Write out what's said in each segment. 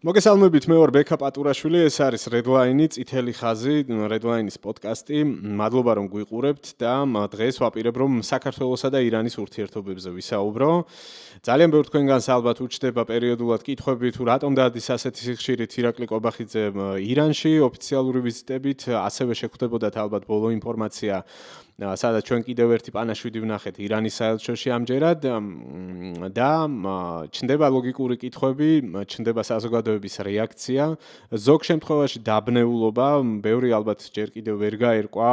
მოგესალმებით, მე ვარ ბექა პატურაშვილი, ეს არის Redline-ი, წითელი ხაზი, Redline-ის პოდკასტი. მადლობა რომ გვიყურებთ და დღეს ვაპირებ რომ საქართველოსა და ირანის ურთიერთობებზე ვისაუბრო. ძალიან ბევრ თქვენგანს ალბათ უჩნდება პერიოდულად კითხვები თუ რატომ დადის ასეთი სიხშირით ირაკლი ყობახიძე ირანში ოფიციალური ვიზიტებით, ასევე შეხვდებოდათ ალბათ ბოლო ინფორმაცია სადაც ჩვენ კიდევ ერთი პანაშვიდი ვნახეთ ირანის საელჩოში ამჯერად და ჩნდება ლოგიკური კითხვები, ჩნდება საზოგადოების რეაქცია, ზოგ შემთხვევაში დაბნეულობა, ბევრი ალბათ ჯერ კიდევ ვერ გაერკვა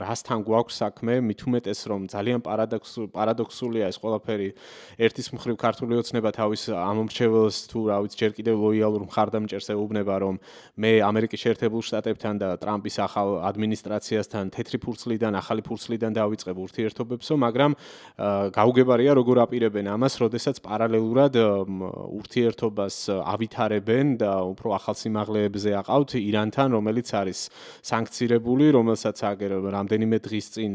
რასთან გვაქვს საქმე, მით უმეტეს რომ ძალიან პარადოქსულია ეს ყველაფერი. ერთის მხრივ ქართული ოცნება თავის ამომრჩეველს თუ რა ვიცი ჯერ კიდევ ლოიალურ მხარდამჭერს ეუბნება რომ მე ამერიკის შეერთებულ შტატებთან და ტრამპის ახალ ადმინისტრაციასთან თეთრი ფურცლიდან ახალი ფურცლიდან დავიწყებ ურთიერთობებსო, მაგრამ გაუგებარია როგორ აპირებენ ამას, როდესაც პარალელურად ურთიერთობას ავითარებენ და უფრო ახალ სიმაღლეებზე აყავთ ირანთან, რომელიც არის სანქცირებული, რომელსაც აგერ რამდენიმე დღის წინ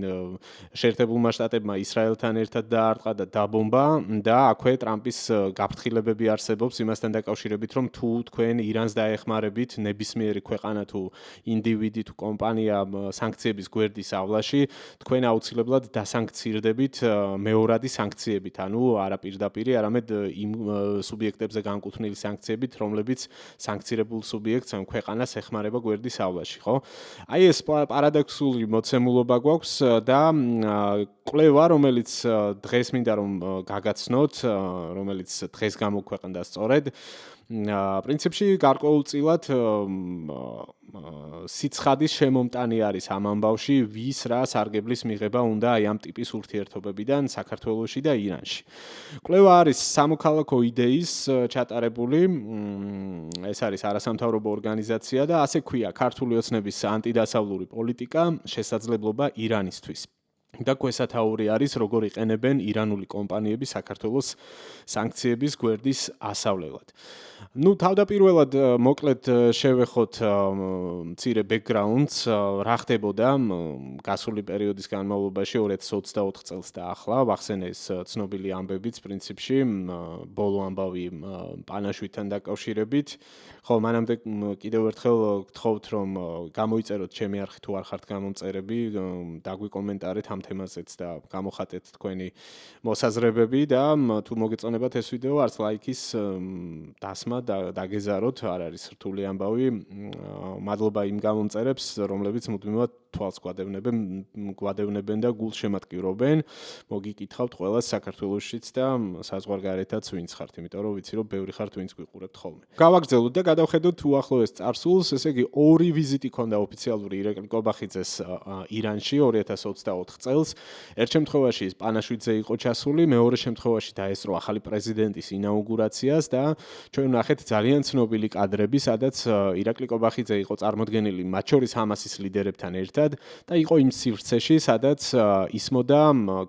შეერთებულმა შტატებმა ისრაელთან ერთად დაარტყა და დაბომბა და აქვე ტრამპის გაფრთხილებები არსებობს იმასთან დაკავშირებით, რომ თუ თქვენ ირანს დაეხმარებით ნებისმიერი ქვეყანა თუ ინდივიდი თუ კომპანია სანქციების გვერდის ავლაში თქვენ აუცილებლად დასანქცირდებით მეორადი სანქციებით, ანუ არა პირდაპირი, არამედ იმ სუბიექტებზე განკუთვნილი სანქციებით, რომლებიც სანქცირებულ სუბიექტს ან ქვეყანას ეხმარება გვერდის ავლაში, ხო? აი ეს პარადოქსული მოცემულობა გვაქვს და კვლევა, რომელიც დღეს მინდა რომ გაგაცნოთ, რომელიც დღეს გამოქვეყნდა სწორედ პრინციპში გარკვეულწილად სიცხადის შემომტანი არის ამ ამბავში, ვის რა სარგებლის მიღება უნდა აი ამ ტიპის ურთიერთობებიდან საქართველოში და ირანში. კვლევა არის სამოქალაქო იდეის ჩატარებული, ეს არის არასამთავრობო ორგანიზაცია და ასე ქვია ქართული ოცნების ანტიდასავლური პოლიტიკა, შესაძლებლობა ირანისთვის. და ქვესათაური არის როგორ იყენებენ ირანული კომპანიები საქართველოს სანქციების გვერდის ასავლელად. თავდაპირველად მოკლედ შევეხოთ მცირე background-ს, რა ხდებოდა გასული პერიოდის განმავლობაში 2024 წელს და ახლა, ვახსენე ეს ცნობილი ამბებიც პრინციპში, ბოლო ამბავი პანაშვიდთან დაკავშირებით. ხო, მანამდე კიდევ ერთხელ გთხოვთ რომ გამოიწეროთ ჩემი არხი თუ არ ხართ გამომწერები, დაგვიკომენტარეთ ამ თემაზეც და გამოხატეთ თქვენი მოსაზრებები და თუ მოგეწონებათ ეს ვიდეო, არც ლაიქის დასმა დაგეზაროთ, არ არის რთული ამბავი. მადლობა იმ გამომწერებს, რომლებიც მუდმივად თვალს გვადევნებენ და გულს შემატკივრობენ. მოგიკითხავთ ყველას საქართველოშიც და საზღვარგარეთაც ვინც ხართ, იმიტომ რომ ვიცი რომ ბევრი ხართ ვინც გვიყურებთ ხოლმე. გავაგრძელოთ და გადავხედოთ უახლოეს წარსულს, ესე იგი ორი ვიზიტი ქონდა ოფიციალური ირაკლი ყობახიძეს ირანში 2024 წელს. ერთ შემთხვევაში ის პანაშვიდზე იყო ჩასული, მეორე შემთხვევაში დაესწრო ახალი პრეზიდენტის ინაუგურაციას და ჩვენ ვნახეთ ძალიან ცნობილი კადრები, სადაც ირაკლი ყობახიძე იყო წარმოდგენილი მათ შორის ჰამასის ლიდერებთან ერთად და იყო იმ სივრცეში, სადაც ისმოდა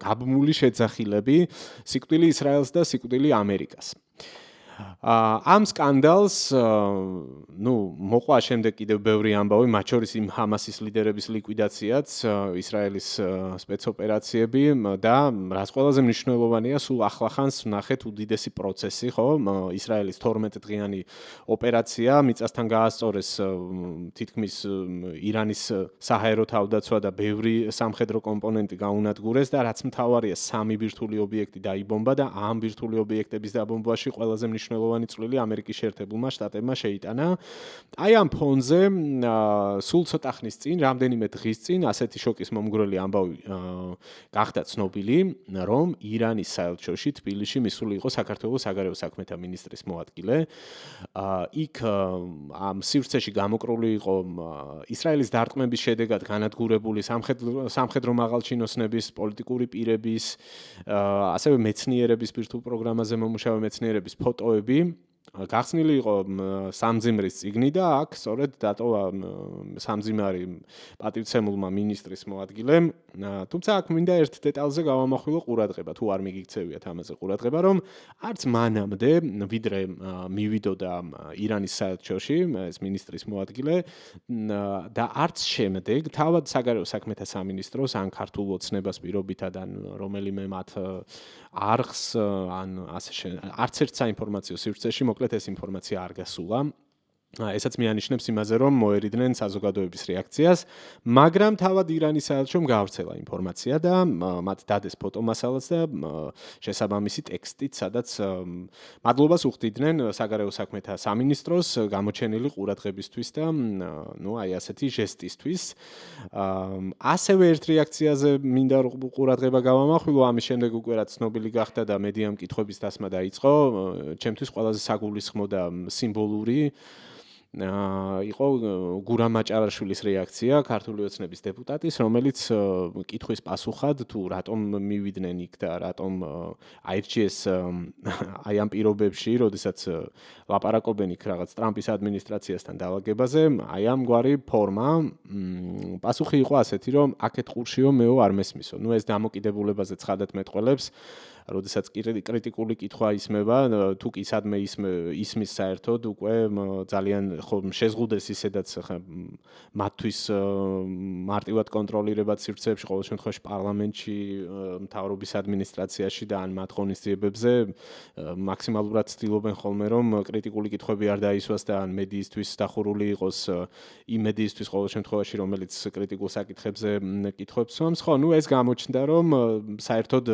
გაბმული შეძახილები სიკვდილი ისრაელს და სიკვდილი ამერიკას. ამ სკანდალს მოყვა შემდეგ კიდევ ბევრი ამბავი, მათ შორის იმ ჰამასის ლიდერების ლიკვიდაციაც, ისრაელის სპეცოპერაციები და რაც ყველაზე მნიშვნელოვანია, სულ ახლახანს ვნახეთ უდიდესი პროცესი, ხო? ისრაელის 12 დღიანი ოპერაცია მიწასთან გაასწორეს თითქმის ირანის საჰაერო თავდაცვა და ბევრი სამხედრო კომპონენტი გაუნადგურეს და რაც მთავარია, 3 ბირთვული ობიექტი დაიბომბა და ამ ბირთვული ობიექტების დაბომბვაში ყველაზე მნიშვნელოვანი წვლილი ამერიკის შეერთებულმა შტატებმა შეიტანა. აი ამ ფონზე სულ ცოტა ხნის წინ, რამდენიმე დღის წინ, ასეთი შოკის მომგვრელი ამბავი გახდა ცნობილი, რომ ირანის საელჩოში თბილისში მისული იყო საქართველოს საგარეო საქმეთა მინისტრის მოადგილე. იქ ამ სივრცეში გამოკრული იყო ისრაელის დარტყმების შედეგად განადგურებული სამხედრო მაღალჩინოსნების, პოლიტიკური პირების, ასევე მეცნიერების ბირთვულ პროგრამაზე მომუშავე მეცნიერების ფოტოები. გახსნილი იყო სამძიმრის წიგნი და აქ სწორედ დატოვა სამძიმარი პატივცემულმა მინისტრის მოადგილემ. თუმცა აქ მინდა ერთ დეტალზე გავამახვილო ყურადღება, თუ არ მიგიქცევიათ ამაზე ყურადღება, რომ არც მანამდე, ვიდრე მივიდოდა ირანის საელჩოში ეს მინისტრის მოადგილე და არც შემდეგ, თავად საგარეო საქმეთა სამინისტროს ან ქართულ ოცნებას პირობითად ან რომელიმე მათ არხს ან ასე არც ერთ საინფორმაციო სივრცეში მოკლედ ეს ინფორმაცია არ გასულა. ესაც მიანიშნებს იმაზე, რომ მოერიდნენ საზოგადოების რეაქციას, მაგრამ თავად ირანის საელჩომ გაავრცელა ინფორმაცია და მათ დადეს ფოტომასალაც და შესაბამისი ტექსტით, სადაც მადლობას უხდიდნენ საგარეო საქმეთა სამინისტროს გამოჩენილი ყურადღებისთვის და აი ასეთი ჟესტისთვის. ასევე ერთ რეაქციაზე მინდა ყურადღება გავამახვილო, ამის შემდეგ უკვე რაც ცნობილი გახდა და მედიამ კითხვების დასმა დაიწყო, ჩემთვის ყველაზე საგულისხმო და სიმბოლური იყო გურამ მაჭარაშვილის რეაქცია, ქართული ოცნების დეპუტატის, რომელიც კითხვის პასუხად თუ რატომ მივიდნენ იქ და რატომ აირჩიეს აი ამ პირობებში, როდესაც ლაპარაკობენ იქ რაღაც ტრამპის ადმინისტრაციასთან დაალაგებაზე, აი ამგვარი ფორმა, პასუხი იყო ასეთი, რომ აქეთ ყურშიო მეო არ მესმისო. ეს დამოკიდებულებაზე ცხადად მეტყველებს, როდესაც კრიტიკული კითხვა ისმება, თუ კი სადმე ისმის საერთოდ უკვე ძალიან შეზღუდეს ისედაც მათთვის მარტივად კონტროლირებად სივრცეებში, ყოველ შემთხვევაში პარლამენტში, მთავრობის ადმინისტრაციაში და ან მათ ღონისძიებებზე მაქსიმალურად ცდილობენ ხოლმე, რომ კრიტიკული კითხვები არ დაისვას და ან მედიისთვის დახურული იყოს იმ მედიისთვის ყოველ შემთხვევაში, რომელიც კრიტიკულ საკითხებზე კითხვებს სვამს. ხო, ეს გამოჩნდა, რომ საერთოდ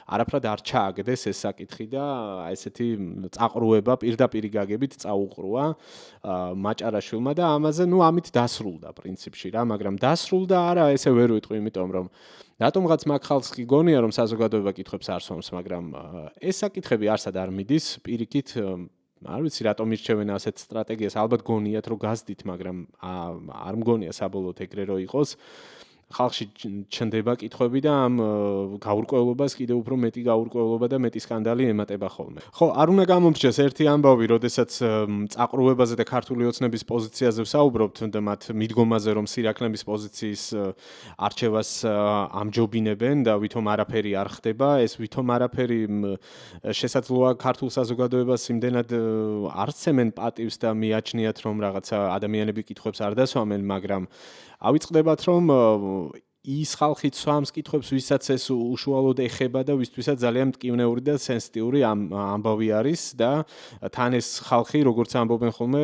არაფრად არ ჩააგდეს ეს საკითხი და ესეთი წაყრუება პირდაპირი გაგებით წაუყრუა მაჭარაშვილმა და ამაზე ამით დასრულდა პრინციპში რა, მაგრამ დასრულდა არა, ესე ვერ ვიტყვი, იმიტომ რომ რატომღაც მაგ ხალხს კი გონია რომ საზოგადოება კითხვებს არ სვამს, მაგრამ ეს საკითხები არსად არ მიდის პირიქით არ ვიცი რატომ ირჩევენ ასეთ სტრატეგიას, ალბათ გონიათ რომ გაზდით, მაგრამ არ მგონია საბოლოოდ ეგრე რო იყოს. ხალხში ჩნდება კითხვები და ამ გაურკვევლობას კიდევ უფრო მეტი გაურკვევლობა და მეტი სკანდალი ემატება ხოლმე. ხო, არ უნდა გამომრჩეს ერთი ამბავი, როდესაც წაყრუებაზე და ქართული ოცნების პოზიციაზე ვსაუბრობთ და მათ მიდგომაზე, რომ სირაქლემის პოზიციის არჩევას ამჯობინებენ და ვითომ არაფერი არ ხდება, ეს ვითომ არაფერი შესაძლოა ქართულ საზოგადოებას იმდენად არცემენ პატივს და მიაჩნიათ, რომ რაღაცა ადამიანები კითხვებს არ დასვამენ, მაგრამ ავიწყდებათ, რომ ის ხალხი სვამს კითხვებს, ვისაც ეს უშუალოდ ეხება და ვისთვისაც ძალიან მტკივნეული და სენსიტიური ამბავი არის და თან ეს ხალხი, როგორც ამბობენ ხოლმე,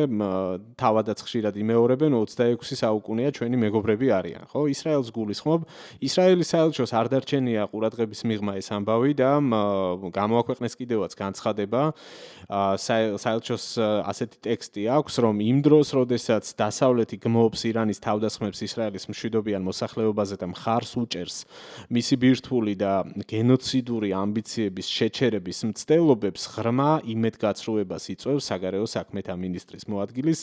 თავადაც ხშირად იმეორებენ 26 საუკუნეა ჩვენი მეგობრები არიან, ხო? ისრაელს გულისხმობ, ისრაელის საელჩოს არ დარჩენია ყურადღების მიღმა ეს ამბავი და გამოაქვეყნეს კიდევაც განცხადება. საელჩოს ასეთი ტექსტი აქვს, რომ იმ დროს, როდესაც დასავლეთი გმობს ირანის თავდასხმებს ისრაელის მშვიდობიან მოსახლეობაზე და მხარს უჭერს მისი ბირთვული და გენოციდური ამბიციების შეჩერების მცდელობებს, ღრმა იმედგაცრუებას იწვევს საგარეო საქმეთა მინისტრის მოადგილის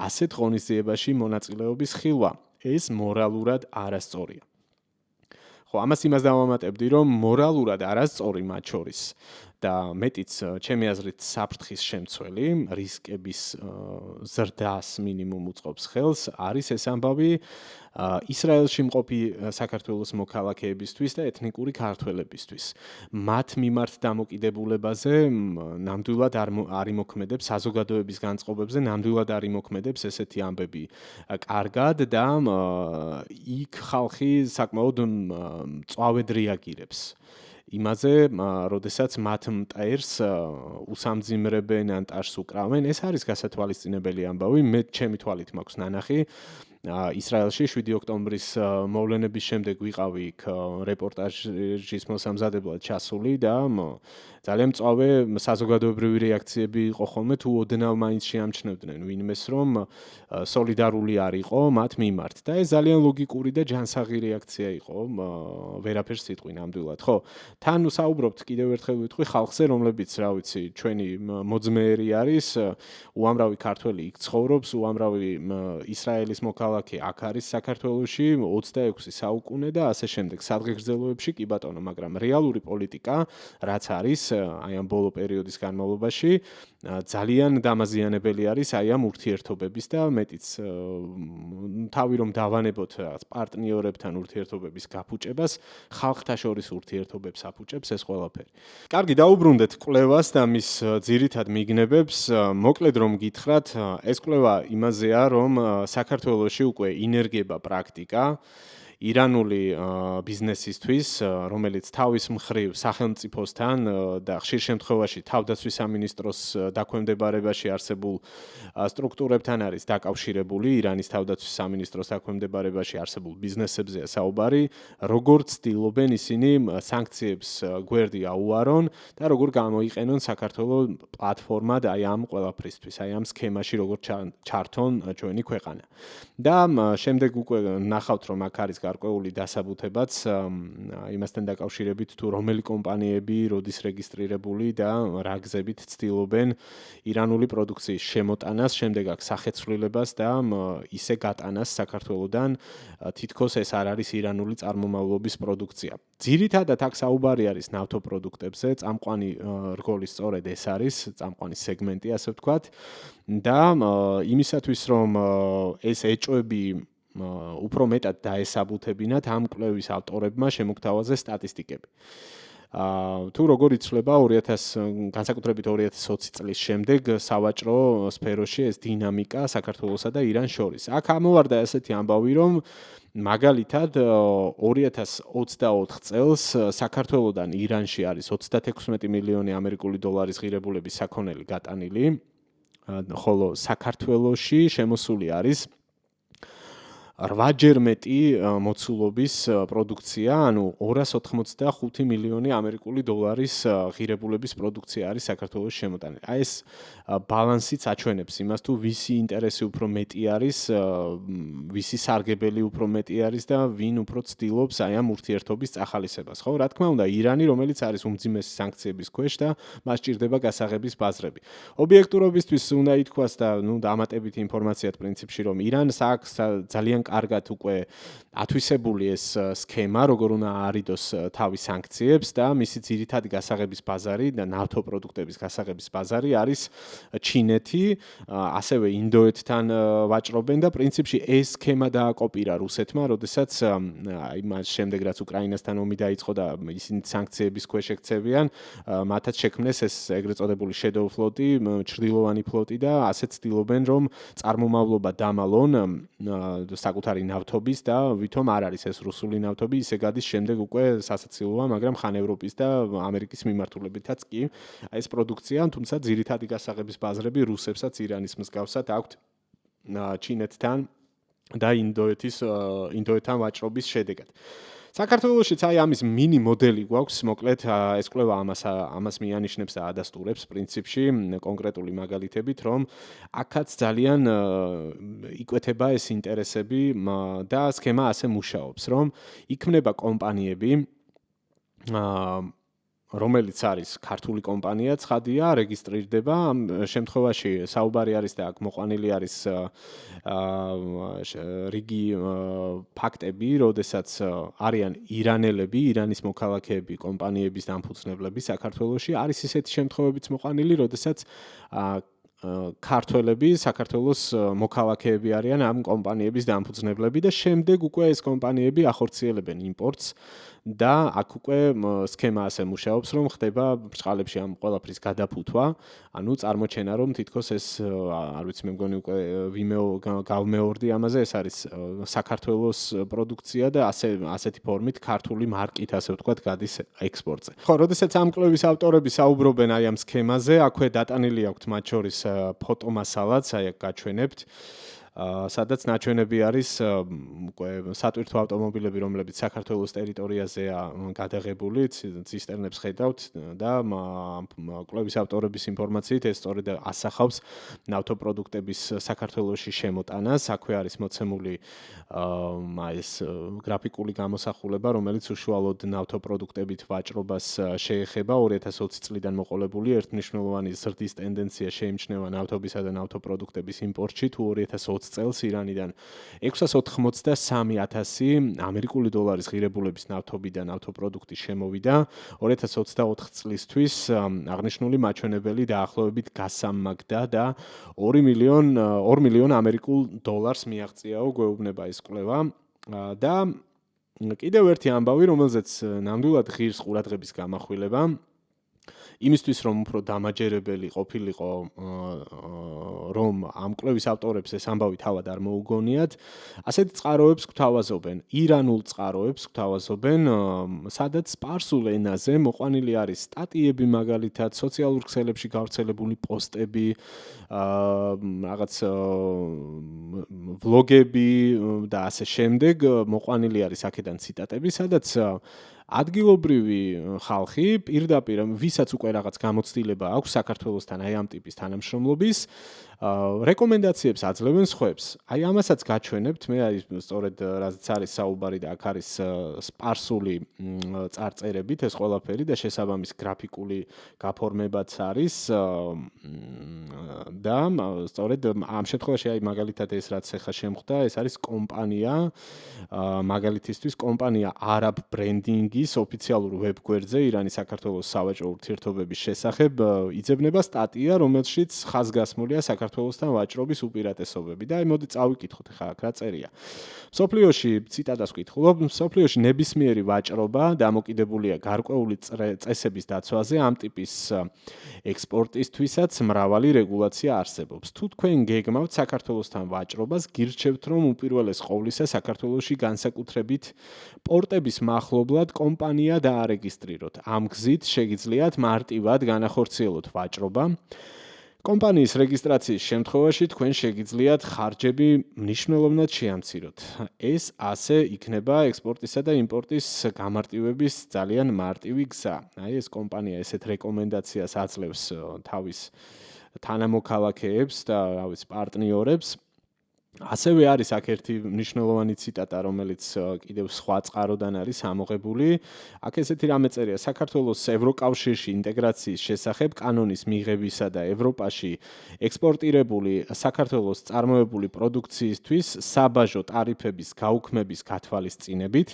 ასეთ ღონისძიებაში მონაწილეობის ხილვა. ეს მორალურად არასწორია. ხო, ამას იმას დავამატებდი, რომ მორალურად არასწორი მათ შორის და მეტიც ჩემი აზრით საფრთხის შემცველი, რისკების ზრდას მინიმუმ უწყობს ხელს, არის ეს ამბავი ისრაელში მყოფი საქართველოს მოქალაქეებისთვის და ეთნიკური ქართველებისთვის. მათ მიმართ დამოკიდებულებაზე ნამდვილად არ იმოქმედებს საზოგადოების განწყობებზე, ნამდვილად არ იმოქმედებს ესეთი ამბები კარგად და იქ ხალხი საკმაოდ მწვავედ რეაგირებს. იმაზე, როდესაც მათ მტერს უსამძიმრებენ ან ტაშს უკრავენ, ეს არის გასათვალისწინებელი ამბავი, მე ჩემი თვალით მაქვს ნანახი. ისრაელში 7 ოქტომბრის მოვლენების შემდეგ ვიყავი იქ რეპორტაჟის მოსამზადებლად ჩასული და ძალიან მწვავე საზოგადოებრივი რეაქციები იყო ხოლმე, თუ ოდნავ მაინც შეამჩნევდნენ ვინმეს, რომ სოლიდარული არ იყო მათ მიმართ და ეს ძალიან ლოგიკური და ჯანსაღი რეაქცია იყო, ვერაფერს სიტყვი ნამდვილად, ხო? თან ვსაუბრობთ კიდევ ერთხელ ვიტყვი ხალხზე, რომლებიც, რა ვიცი, ჩვენი მოძმეერი არის, უამრავი ქართველი იქ ცხოვრობს, უამრავი ისრაელის მოქალაქე აქ არის საქართველოში 26 საუკუნე და ასე შემდეგ. სადღეგრძელოებში კი ბატონო, მაგრამ რეალური პოლიტიკა, რაც არის აი ამ ბოლო პერიოდის განმავლობაში, ძალიან დამაზიანებელი არის აი ამ ურთიერთობების და მეტიც თავი რომ დავანებოთ რაღაც პარტნიორებთან ურთიერთობების გაფუჭებას, ხალხთა შორის ურთიერთობებს აფუჭებს ეს ყველაფერი. კარგი, დაუბრუნდეთ კვლევას და მის ძირითად მიგნებებს. მოკლედ რომ გითხრათ, ეს კვლევა იმაზეა, რომ საქართველოში უკვე ინერგება პრაქტიკა, ირანული ბიზნესისთვის, რომელიც თავის მხრივ სახელმწიფოსთან და ხშირ შემთხვევაში თავდაცვის სამინისტროს დაქვემდებარებაში არსებულ სტრუქტურებთან არის დაკავშირებული, ირანის თავდაცვის სამინისტროს დაქვემდებარებაში არსებულ ბიზნესებზეა საუბარი, როგორც ცდილობენ ისინი სანქციებს გვერდი აუარონ და როგორ გამოიყენონ საქართველოს პლატფორმად აი ამ ყველაფრისთვის, აი ამ სქემაში როგორ ჩართონ ჩვენი ქვეყანა. და შემდეგ უკვე ნახავთ, რომ აქ არის გარკვეული დასაბუთებაც იმასთან დაკავშირებით, თუ რომელი კომპანიები როდის რეგისტრირებული და რა გზებით ცდილობენ ირანული პროდუქციის შემოტანას, შემდეგ აქ სახეცვლილებას და ისე გატანას საქართველოსდან, თითქოს ეს არ არის ირანული წარმომავლობის პროდუქცია. ძირითადად აქ საუბარი არის ნავთობპროდუქტებზე, წამყვანი რგოლი სწორედ ეს არის, წამყვანი სეგმენტი, ასე ვთქვათ. და იმისათვის, რომ ეს ეჭვები უფრო მეტად დაესაბუთებინათ, ამ კვლევის ავტორებმა შემოგთავაზე სტატისტიკები. თუ როგორ იცვლება განსაკუთრებით 2020 წლის შემდეგ სავაჭრო სფეროში ეს დინამიკა საქართველოსა და ირანს შორის. აქ ამოვარდა ესეთი ამბავი, რომ მაგალითად 2024 წელს საქართველოსდან ირანში არის 36 მილიონი ამერიკული დოლარის ღირებულების საქონელი გატანილი, ხოლო საქართველოში შემოსული არის 8-ჯერ მეტი მოცულობის პროდუქცია, ანუ 285 მილიონი ამერიკული დოლარის ღირებულების პროდუქცია არის საქართველოს შემოტანილი. აი ეს ბალანსიც აჩვენებს იმას, თუ ვისი ინტერესი უფრო მეტი არის, ვისი სარგებელი უფრო მეტი არის და ვინ უფრო ცდილობს აი ამ ურთიერთობის წახალისებას. ხო, რა თქმა უნდა, ირანი, რომელიც არის უმძიმესი სანქციების ქვეშ და მას ჭირდება გასაღების ბაზრები. ობიექტურობისთვის უნდა ითქვას და დამატებითი ინფორმაციად პრინციპში, რომ ირანს აქვს ძალიან კარგად უკვე ათვისებული ეს სქემა, როგორ უნდა აარიდოს თავის სანქციებს და მისი ძირითადი გასაღების ბაზარი და ნავთობპროდუქტების გასაღების ბაზარი არის ჩინეთი, ასევე ინდოეთთან ვაჭრობენ და პრინციპში ეს სქემა დააკოპირა რუსეთმა, როდესაც აი მას შემდეგ რაც უკრაინასთან ომი დაიწყო და ისინი სანქციების ქვეშ ექცევიან, მათაც შექმნეს ეს ეგრეთ წოდებული shadow ფლოტი, ჩრდილოვანი ფლოტი და ასეც ცდილობენ რომ წარმომავლობა დამალონ საკუთარი ნავთობის და ვითომ არ არის ეს რუსული ნავთობი, ისე გადის შემდეგ უკვე სასაცილოა, მაგრამ ხან ევროპის და ამერიკის მიმართულებითაც კი ეს პროდუქცია, თუმცა ძირითადი გასაღების ბაზრები რუსებსაც ირანის მსგავსად აქვთ ჩინეთთან და ინდოეთთან ვაჭრობის შედეგად. საქართველოშიც აი ამის მინი მოდელი გვაქვს, მოკლედ ეს კვლევა ამას მიანიშნებს და ადასტურებს პრინციპში კონკრეტული მაგალითებით, რომ აქაც ძალიან იკვეთება ეს ინტერესები და სქემა ასე მუშაობს, რომ იქმნება კომპანიები, რომელიც არის ქართული კომპანია, ცხადია, რეგისტრირდება. ამ შემთხვევაში საუბარი არის და აქ მოყვანილი არის რიგი ფაქტები, როდესაც არიან ირანელები, ირანის მოქალაქეები, კომპანიების დამფუძნებლები საქართველოში. არის ისეთი შემთხვევებიც მოყვანილი, როდესაც ქართველები საქართველოს მოქალაქეები არიან ამ კომპანიების დამფუძნებლები და შემდეგ უკვე ეს კომპანიები ახორციელებენ იმპორტს და აქ უკვე სქემა ასე მუშაობს, რომ ხდება ბრწყალებში ამ ყველაფრის გადაფუთვა, ანუ წარმოჩენა, რომ თითქოს ეს არ ვიცი, მე მგონი უკვე გავმეორდი ამაზე, ეს არის საქართველოს პროდუქცია და ასეთი ფორმით ქართული მარკით, ასე ვთქვათ, გადის ექსპორტზე. ხო, როდესაც ამ კვლევის ავტორები საუბრობენ აი ამ სქემაზე, აქვე დატანილი აქვთ მათ შორის ფოტომასალაც, აი აქ გაჩვენებთ. სადაც ნაჩვენები არის უკვე სატვირთო ავტომობილები, რომლებიც საქართველოს ტერიტორიაზეა გადაღებული, ცისტერნებს ხედავთ და კვლევის ავტორების ინფორმაციით ეს სწორედ ასახავს ნავთობპროდუქტების საქართველოში შემოტანას. აქვე არის მოცემული ეს გრაფიკული გამოსახულება, რომელიც უშუალოდ ნავთობპროდუქტებით ვაჭრობას შეეხება. 2020 წლიდან მოყოლებული ერთმნიშვნელოვანი ზრდის ტენდენცია შეიმჩნევა ნავთობისა და ნავთობპროდუქტების იმპორტში, თუ 2020 წელს ირანიდან 683,000 ამერიკული დოლარის ღირებულების ნავთობი და ნავთობპროდუქტი შემოვიდა. 2024 წლისთვის აღნიშნული მაჩვენებელი დაახლოებით გასამაგდა და 2 მილიონ ამერიკულ დოლარს მიაღწიაო, გვეუბნება ეს კვლევა. და კიდევ ერთი ამბავი, რომელზეც ნამდვილად ღირს ყურადღების გამახვილება იმისთვის რომ უფრო დამაჯერებელი ყოფილიყო რომ ამ კვლევის ავტორებს ეს ამბავი თავად არ მოუგონიათ, ასეთ წყაროებს გვთავაზობენ, ირანულ წყაროებს გვთავაზობენ, სადაც სპარსულ ენაზე მოყვანილი არის სტატიები მაგალითად, სოციალურ ქსელებში გავრცელებული პოსტები, რაღაც ვლოგები და ასე შემდეგ, მოყვანილი არის აქედან ციტატები, სადაც ადგილობრივი ხალხი პირდაპირ ვისაც უკვე რაღაც გამოცდილება აქვს საქართველოსთან აი ამ ტიპის თანამშრომლობის რეკომენდაციებს აძლევენ სხვებს. აი ამასაც გაჩვენებთ, მე აი სწორედ რაც არის საუბარი და აქ არის სპარსული წარწერებით ეს ყველაფერი და შესაბამის გრაფიკული გაფორმებაც არის და სწორედ ამ შემთხვევაში აი მაგალითად ეს რაც ახლა შემხვდა, ეს არის კომპანია მაგალითისთვის კომპანია Arab Branding-ის ოფიციალურ ვებგვერდზე ირანის საქართველოს სავაჭრო ურთიერთობების შესახებ იძებნება სტატია, რომელშიც ხაზგასმულია საქართველოსთან ვაჭრობის უპირატესობები და აი მოდი წავიკითხოთ ხა აქ რა წერია. მსოფლიოში ციტატას ვკითხულობ, მსოფლიოში ნებისმიერი ვაჭრობა დამოკიდებულია გარკვეული წესების დაცვაზე, ამ ტიპის ექსპორტისთვისაც მრავალი რეგულაცია არსებობს. თუ თქვენ გეგმავთ საქართველოსთან ვაჭრობას, გირჩევთ რომ უპირველეს ყოვლისა საქართველოში განსაკუთრებით პორტების მახლობლად კომპანია დაარეგისტრიროთ. ამ გზით შეგიძლიათ მარტივად განახორციელოთ ვაჭრობა. კომპანიის რეგისტრაციის შემთხვევაში თქვენ შეგიძლიათ ხარჯები მნიშვნელოვნად შეამციროთ. ეს ასე იქნება ექსპორტისა და იმპორტის გამარტივების ძალიან მარტივი გზა. აი ეს კომპანია ესეთ რეკომენდაციას აძლევს თავის თანამოქალაქეებს და რა ვიცი პარტნიორებს. ასევე არის აქ ერთი მნიშვნელოვანი ციტატა, რომელიც კიდევ სხვა წყაროდან არის ამოღებული. აქ ესეთი რამე წერია: საქართველოს ევროკავშირში ინტეგრაციის შესახებ კანონის მიღებისა და ევროპაში ექსპორტირებული საქართველოს წარმოებული პროდუქციისთვის საბაჟო ტარიფების გაუქმების გათვალისწინებით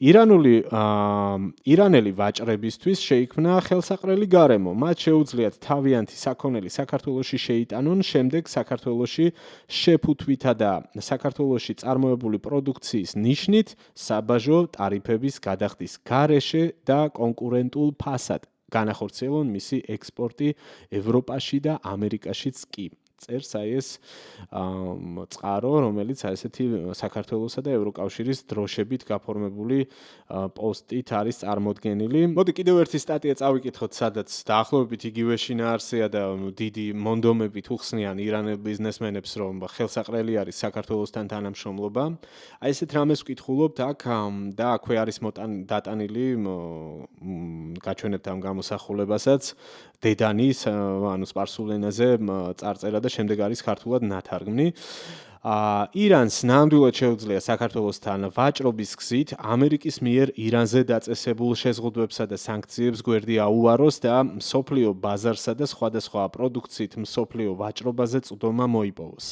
ირანელი ვაჭრებისთვის შეიქმნა ხელსაყრელი გარემო. მათ შეუძლიათ თავიანთი საქონელი საქართველოში შეიტანონ, შემდეგ საქართველოში შეფუთვითა და საქართველოში წარმოებული პროდუქციის ნიშნით საბაჟო ტარიფების გადახდის გარეშე და კონკურენტულ ფასად განახორციელონ მისი ექსპორტი ევროპაში და ამერიკაშიც კი. წერს აი ეს წყარო, რომელიც აი ესეთი საქართველოსა და ევროკავშირის დროშებით გაფორმებული პოსტით არის წარმოდგენილი. მოდი კიდევ ერთი სტატია წავიკითხოთ, სადაც დაახლოებით იგივე შინაარსია და დიდი მონდომებით უხსნიან ირანელ ბიზნესმენებს, რომ ხელსაყრელი არის საქართველოსთან თანამშრომლობა. აი ესეთ რამეს ვკითხულობთ აქ და აქვე არის დატანილი გაჩვენებთ ამ გამოსახულებასაც დედანის, ანუ სპარსულ ენაზე წარწერა და შემდეგ არის ქართულად ნათარგმნი. ირანს ნამდვილად შეუძლია საქართველოსთან ვაჭრობის გზით ამერიკის მიერ ირანზე დაწესებულ შეზღუდვებსა და სანქციებს გვერდი აუაროს და მსოფლიო ბაზარსა და სხვადასხვა პროდუქციით მსოფლიო ვაჭრობაზე წვდომა მოიპოვოს.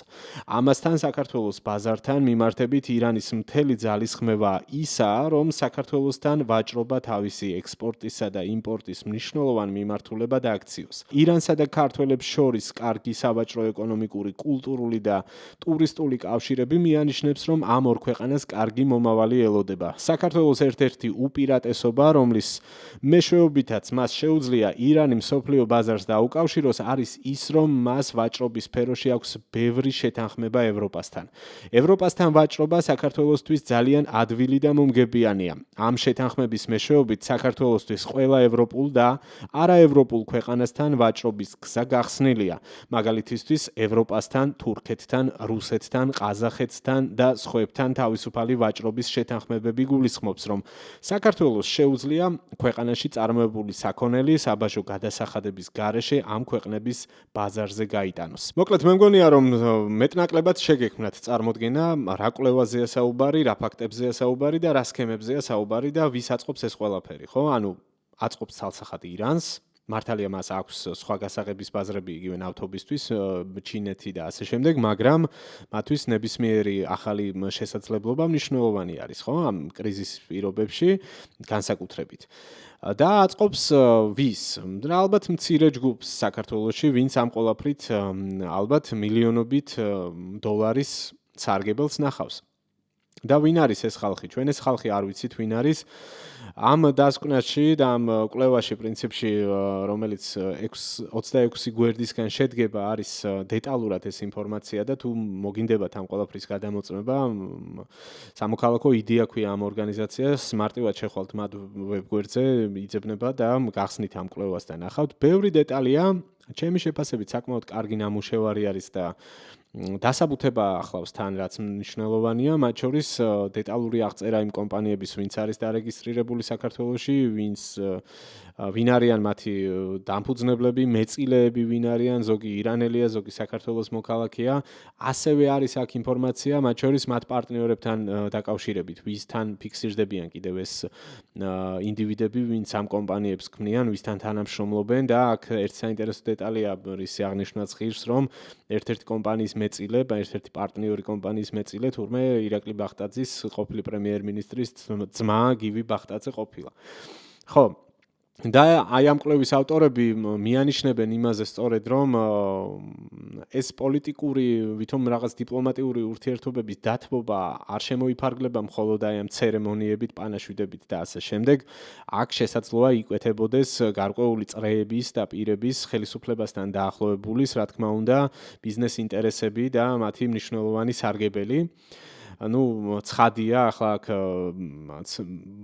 ამასთან საქართველოს ბაზართან მიმართებით ირანის მთელი ძალისხმევა ისაა, რომ საქართველოსთან ვაჭრობა თავისი ექსპორტისა და იმპორტის მნიშვნელოვან მიმართულებად აქციოს. ირანსა და ქართველებს შორის კარგი სავაჭრო ეკონომიკური, კულტურული და ტურისტული კავშირები მიანიშნებს, რომ ამ ორ ქვეყანას კარგი მომავალი ელოდება. საქართველოს ერთ-ერთი უპირატესობა, რომლის მეშვეობითაც მას შეუძლია ირანი მსოფლიო ბაზარს დაუკავშიროს, არის ის, რომ მას ვაჭრობის სფეროში აქვს ბევრი შეთანხმება ევროპასთან. ევროპასთან ვაჭრობა საქართველოსთვის ძალიან ადვილი და მომგებიანია. ამ შეთანხმების მეშვეობით საქართველოსთვის ყველა ევროპულ და არაევროპულ ქვეყანასთან ვაჭრობის გზა გახსნილია. მაგალითისთვის ევროპასთან, თურქეთთან, რუსეთთან, ყაზახეთთან და სხვებთან თავისუფალი ვაჭრობის შეთანხმებები გულისხმობს, რომ საქართველოს შეუძლია ქვეყანაში წარმოებული საქონელი საბაჟო გადასახადების გარეშე ამ ქვეყნების ბაზარზე გაიტანოს. მოკლედ მე მგონია, რომ მეტნაკლებად შეგექმნათ წარმოდგენა, რა კვლევაზეა საუბარი, რა ფაქტებზეა საუბარი და რა სქემებზეა საუბარი და ვის აწყობს ეს ყველაფერი, ხო? ანუ აწყობს ცალსახად ირანს. მართალია მას აქვს სხვა გასაღების ბაზრები იგივე ნავთობისთვის, ჩინეთი და ასე შემდეგ, მაგრამ მათთვის ნებისმიერი ახალი შესაძლებლობა მნიშვნელოვანი არის, ხო? ამ კრიზისის პირობებში განსაკუთრებით. და აწყობს ვის? ალბათ მცირე ჯგუფს საქართველოში, ვინც ამ ყოლაფრით ალბათ მილიონობით დოლარის სარგებელს ნახავს. და ვინ არის ეს ხალხი? ჩვენ ეს ხალხი არ ვიცით ვინ არის. ამ დასკვნაში და ამ კვლევაში პრინციპში, რომელიც 26 გვერდისგან შედგება, არის დეტალურად ეს ინფორმაცია და თუ მოგინდებათ ამ ყველაფრის გადამოწმება, სამოქალაქო იდეა ქვია ამ ორგანიზაციას, მარტივად შეხვალთ მათ ვებგვერდზე, იძებნება და გახსნით ამ კვლევას და ნახავთ. ბევრი დეტალია, ჩემი შეფასებით საკმაოდ კარგი ნამუშევარი არის და დასაბუთება ახლავს თან, რაც მნიშვნელოვანია, მათ შორის დეტალური აღწერა იმ კომპანიების, ვინც არის დარეგისტრირებული საქართველოში, ვინ არიან მათი დამფუძნებლები, მეწილეები ვინ არიან, ზოგი ირანელია, ზოგი საქართველოს მოქალაქეა. ასევე არის აქ ინფორმაცია, მათ შორის მათ პარტნიორებთან დაკავშირებით, ვისთან ფიქსირდებიან კიდევ ეს ინდივიდები, ვინც ამ კომპანიებს ქმნიან, ვისთან თანამშრომლობენ და აქ ერთ საინტერესო დეტალია რის აღნიშნავს ღირს, რომ ერთ-ერთი კომპანიის მეწილე, ერთ-ერთი პარტნიორი კომპანიის მეწილე, თურმე ირაკლი ბახტაძის ყოფილი პრემიერ-მინისტრის ძმა გივი ბახტაძე ყოფილა. ხო, და აი ამ კვლევის ავტორები მიანიშნებენ იმაზე სწორედ, რომ ეს პოლიტიკური, ვითომ რაღაც დიპლომატიური ურთიერთობების დათბობა არ შემოიფარგლება მხოლოდ აი ამ ცერემონიებით, პანაშვიდებით და ასე შემდეგ. აქ შესაძლოა იკვეთებოდეს გარკვეული წრეების და პირების ხელისუფლებასთან დაახლოებულის, რა თქმა უნდა, ბიზნეს ინტერესები და მათი მნიშვნელოვანი სარგებელი. ცხადია, ახლა აქ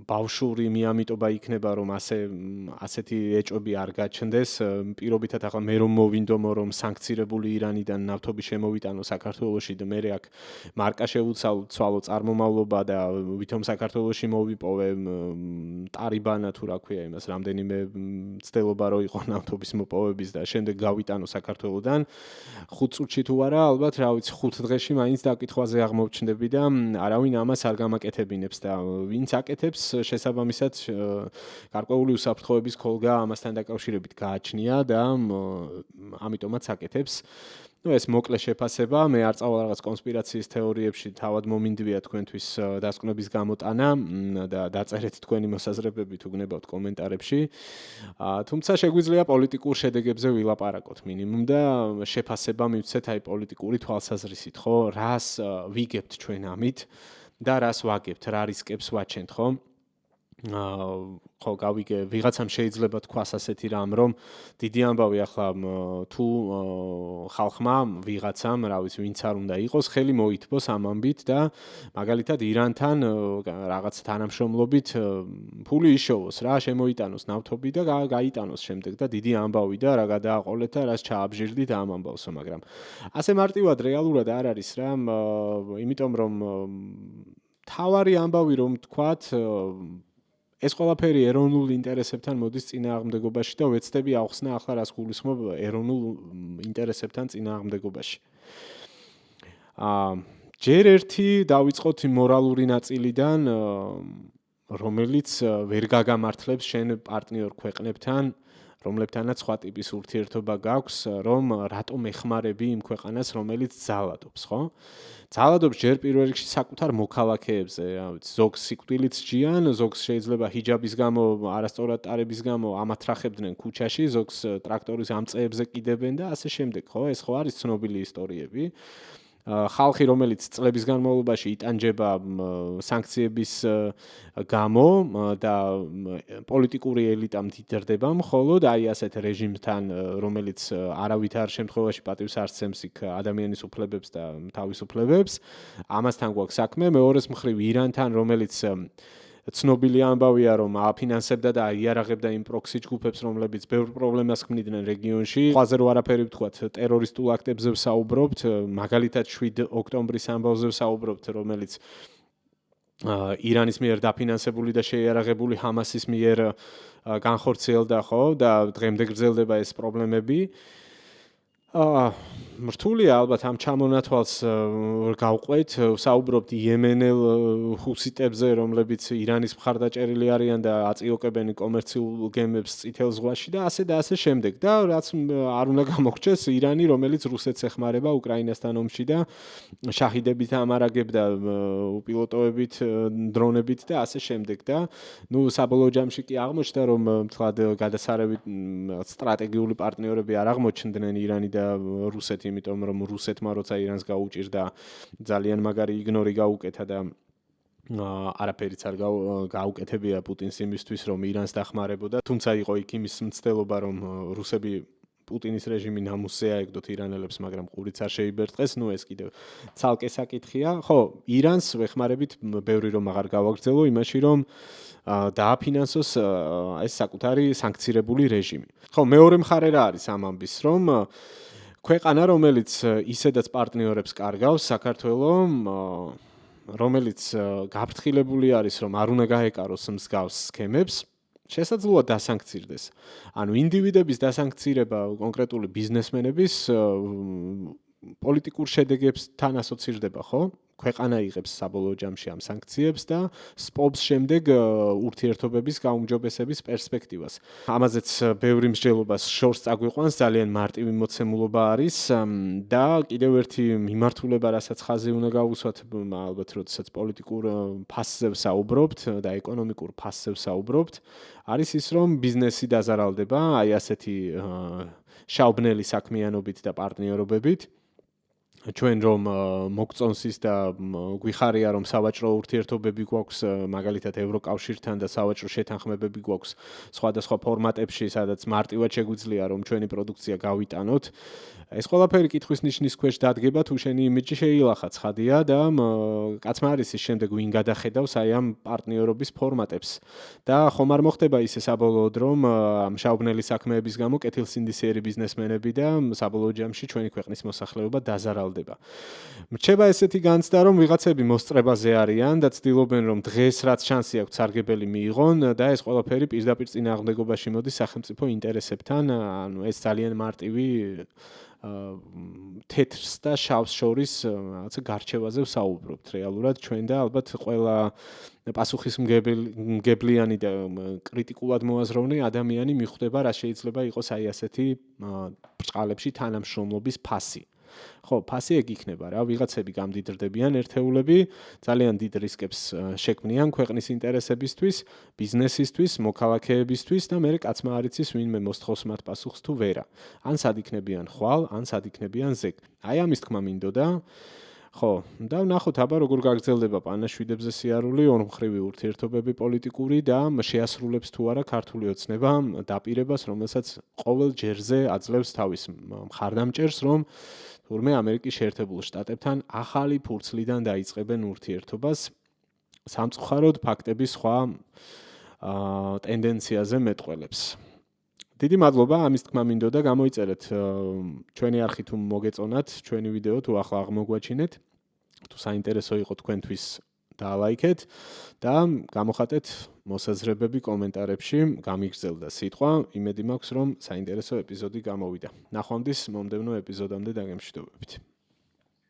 ბავშვური მიამიტობა იქნება, რომ ასეთი ეჭვები არ გაჩნდეს. პირობითად ახლა მე რომ მოვინდომო, რომ სანქცირებული ირანიდან ნავთობი შემოვიტანო საქართველოში და მე აქ მარკა შევუცვალო წარმომავლობა და ვითომ საქართველოში მოვიპოვე ტარიბანა თუ რა ქვია იმას, რამდენიმე ცდელობა რო იყო ნავთობის მოპოვების და შემდეგ გავიტანო საქართველოდან 5 წუთში თუ არა, ალბათ რა ვიცი 5 დღეში მაინც დაკითხვაზე აღმოჩნდები და არავინ ამას არ გამაკეთებინებს და ვინც აკეთებს შესაბამისად გარკვეული უსაფრთხოების ქოლგა ამასთან დაკავშირებით გააჩნია და ამიტომაც აკეთებს. ეს მოკლე შეფასება, მე არ წავალ რაღაც კონსპირაციის თეორიებში, თავად მომინდვია თქვენთვის დასკვნების გამოტანა და დაწერეთ თქვენი მოსაზრებები თუ გნებავთ კომენტარებში. თუმცა შეგვიძლია პოლიტიკურ შედეგებზე ვილაპარაკოთ მინიმუმ და შეფასება მივცეთ აი პოლიტიკური თვალსაზრისით, ხო? რას ვიგებთ ჩვენ ამით და რას ვაგებთ, რა რისკებს ვაჩენთ, ხო? ხო, გავიგე, ვიღაცამ შეიძლება თქვას ასეთი რამ, რომ დიდი ამბავი ახლა თუ ხალხმა ვიღაცამ, რა ვიცი, ვინც არ უნდა იყოს, ხელი მოითბოს ამ ამბით და მაგალითად ირანთან რაღაც თანამშრომლობით ფული იშოვოს, რა შემოიტანოს ნავთობი და გაიტანოს შემდეგ და დიდი ამბავი და რა გადააყოლეთ და რას ჩააბჟირდით ამ ამბავსო, მაგრამ ასე მარტივად რეალურად არ არის რა, იმიტომ რომ თავარი ამბავი რომ თქვათ ეს ყველაფერი ეროვნულ ინტერესებთან მოდის წინააღმდეგობაში და ვეცდები ახსნა ახლა რას გულისხმობ ეროვნულ ინტერესებთან წინააღმდეგობაში. ჯერ ერთი დავიწყოთ მორალური ნაწილიდან, რომელიც ვერ გაგამართლებს შენ პარტნიორ ქვეყნებთან, რომლებთანაც სხვა ტიპის ურთიერთობა გაქვს, რომ რატომ ეხმარები იმ ქვეყანას, რომელიც ძალადობს, ხო? ძალადობს ჯერ პირველ რიგში საკუთარ მოქალაქეებზე, ზოგს სიკვდილით სჯიან, ზოგს შეიძლება ჰიჯაბის გამო, არასწორად ტარების გამო ამათრახებდნენ ქუჩაში, ზოგს ტრაქტორის ამწეებზე კიდებენ და ასე შემდეგ, ხო? ეს ხო არის ცნობილი ისტორიები. ხალხი, რომელიც წლების განმავლობაში იტანჯება სანქციების გამო და პოლიტიკური ელიტა მდიდრდება, მხოლოდ აი ასეთ რეჟიმთან, რომელიც არავითარ შემთხვევაში პატივს არ სცემს იქ ადამიანის უფლებებს და თავისუფლებებს, ამასთან გვაქვს საქმე. მეორეს მხრივ ირანთან, რომელიც ცნობილი ამბავია, რომ აფინანსებდა და აიარაღებდა იმ პროქსი ჯგუფებს, რომლებიც ბევრ პრობლემას ქმნიდნენ რეგიონში. ხვაზე რო არაფერი ვთქვათ, ტერორისტულ აქტებზე ვსაუბრობთ, მაგალითად 7 ოქტომბრის ამბავზე ვსაუბრობთ, რომელიც ირანის მიერ დაფინანსებული და შეიარაღებული ჰამასის მიერ განხორციელდა, ხო, და დღემდე გრძელდება ეს პრობლემები. რთულია ალბათ ამ ჩამონათვალს გავყვეთ, ვსაუბრობთ იემენელ ჰუსიტებზე, რომლებიც ირანის მხარდაჭერილი არიან და აწიოკებენ კომერციულ გემებს წითელ ზღვაში და ასე შემდეგ. და რაც არ უნდა გამოგჩეს, ირანი, რომელიც რუსეთს ეხმარება უკრაინასთან ომში და შაჰიდებით ამარაგებდა უპილოტოებით, დრონებით და ასე შემდეგ. და საბოლოო ჯამში კი აღმოჩნდა, რომ თქვათ გადასარევი სტრატეგიული პარტნიორები არ აღმოჩნდნენ ირანი და რუსეთი, იმიტომ რომ რუსეთმა როცა ირანს გაუჭირდა ძალიან მაგარი იგნორი გაუკეთა და არაფერიც არ გაუკეთებია პუტინს იმისთვის, რომ ირანს დახმარებოდა, თუმცა იყო იქ იმის მცდელობა, რომ რუსები პუტინის რეჟიმი ნამუსზე აეგდოთ ირანელებს, მაგრამ ყურიც არ შეიბერტყეს, ეს კიდევ ცალკე საკითხია. ხო, ირანს ვეხმარებით ბევრი რომ აღარ გავაგრძელო იმაში, რომ დააფინანსოს ეს საკუთარი სანქცირებული რეჟიმი. ხო, მეორე მხარე რა არის ამ ამბის, რომ ქვეყანა, რომელიც ისედაც პარტნიორებს კარგავს, საქართველოს რომელიც გაფრთხილებული არის, რომ არ უნდა გაეკაროს მსგავს სქემებს, შესაძლოა დასანქცირდეს. ანუ ინდივიდების დასანქცირება, კონკრეტული ბიზნესმენების პოლიტიკურ შედეგებთან ასოცირდება, ხო? ქვეყანა იღებს საბოლოო ჯამში ამ სანქციებს და სპობს შემდეგ ურთიერთობების გაუმჯობესების პერსპექტივას. ამაზეც ბევრი მსჯელობას შორს წაგვიყვანს, ძალიან მარტივი მოცემულობა არის და კიდევ ერთი მიმართულება, რასაც ხაზი უნდა გავუსვათ, ალბათ როდესაც პოლიტიკურ ფასზე ვსაუბრობთ და ეკონომიკურ ფასზე ვსაუბრობთ, არის ის, რომ ბიზნესი დაზარალდება აი ასეთი შაუბნელი საქმიანობით და პარტნიორობებით. ჩვენ რომ მოგწონს ის და გვიხარია რომ სავაჭრო ურთიერთობები გვაქვს მაგალითად ევროკავშირთან და სავაჭრო შეთანხმებები გვაქვს სხვადასხვა ფორმატებში, სადაც მარტივად შეგვიძლია რომ ჩვენი პროდუქცია გავიტანოთ. ეს ყველაფერი კითხვის ნიშნის ქვეშ დადგება, თუ შენი იმიჯი შეილახა ცხადია და კაცმა არის ის შემდეგ ვინ გადახედავს აი ამ პარტნიორობის ფორმატებს. და ხომ არ მოხდება ისე საბოლოოდ რომ ამ შაუბნელი საქმეების გამო კეთილსინდისიერი ბიზნესმენები და საბოლოო ჯამში ჩვენი ქვეყნის მოსახლეობა დაზარალდება. მრჩება ესეთი განცდა, რომ ვიღაცები მოსწრებაზე არიან და ცდილობენ, რომ დღეს რაც შანსი აქვს სარგებელი მიიღონ და ეს ყველაფერი პირდაპირ წინააღმდეგობაში მოდის სახელმწიფო ინტერესებთან, ანუ ეს ძალიან მარტივი თეთრს და შავს შორის რაღაცა გარჩევაზე ვსაუბრობთ რეალურად ჩვენ და ალბათ ყველა პასუხისმგებლიანი და კრიტიკულად მოაზროვნე ადამიანი მიხვდება რა შეიძლება იყოს აი ასეთი ბრწყალებში თანამშრომლობის ფასი. ხო, ფასი ეგ იქნება რა, ვიღაცები გამდიდრდებიან ერთეულები, ძალიან დიდ რისკებს შექმნიან ქვეყნის ინტერესებისთვის, ბიზნესისთვის, მოქალაქეებისთვის და მე კაცმა არ იცის ვინმე მოსთხოვს მათ პასუხს თუ ვერა. ან სად იქნებიან ხვალ, ან სად იქნებიან ზეგ. აი ამის თქმა მინდოდა. ხო, და ვნახოთ აბა როგორ გაგრძელდება პანაშვიდებზე სიარული, ორმხრივი ურთიერთობები პოლიტიკური და შეასრულებს თუ არა ქართული ოცნება დაპირებას, რომელსაც ყოველ ჯერზე აძლევს თავის მხარდამჭერს, რომ თურმე ამერიკის შეერთებულ შტატებთან ახალი ფურცლიდან დაიწყებენ ურთიერთობას სამწუხაროდ ფაქტების სხვა ტენდენციაზე მეტყველებს. დიდი მადლობა, ამის თქმა მინდოდა გამოიწერეთ ჩვენი არხი თუ მოგეწონათ, ჩვენი ვიდეო თუ ახლა აღმოგვაჩინეთ, თუ საინტერესო იყო თქვენთვის დაალაიქეთ და გამოხატეთ მოსაზრებები კომენტარებში, გამიგრძელდა სიტყვა, იმედი მაქვს რომ საინტერესო ეპიზოდი გამოვიდა. ნახვამდის მომდევნო ეპიზოდამდე დაგემშვიდობებით.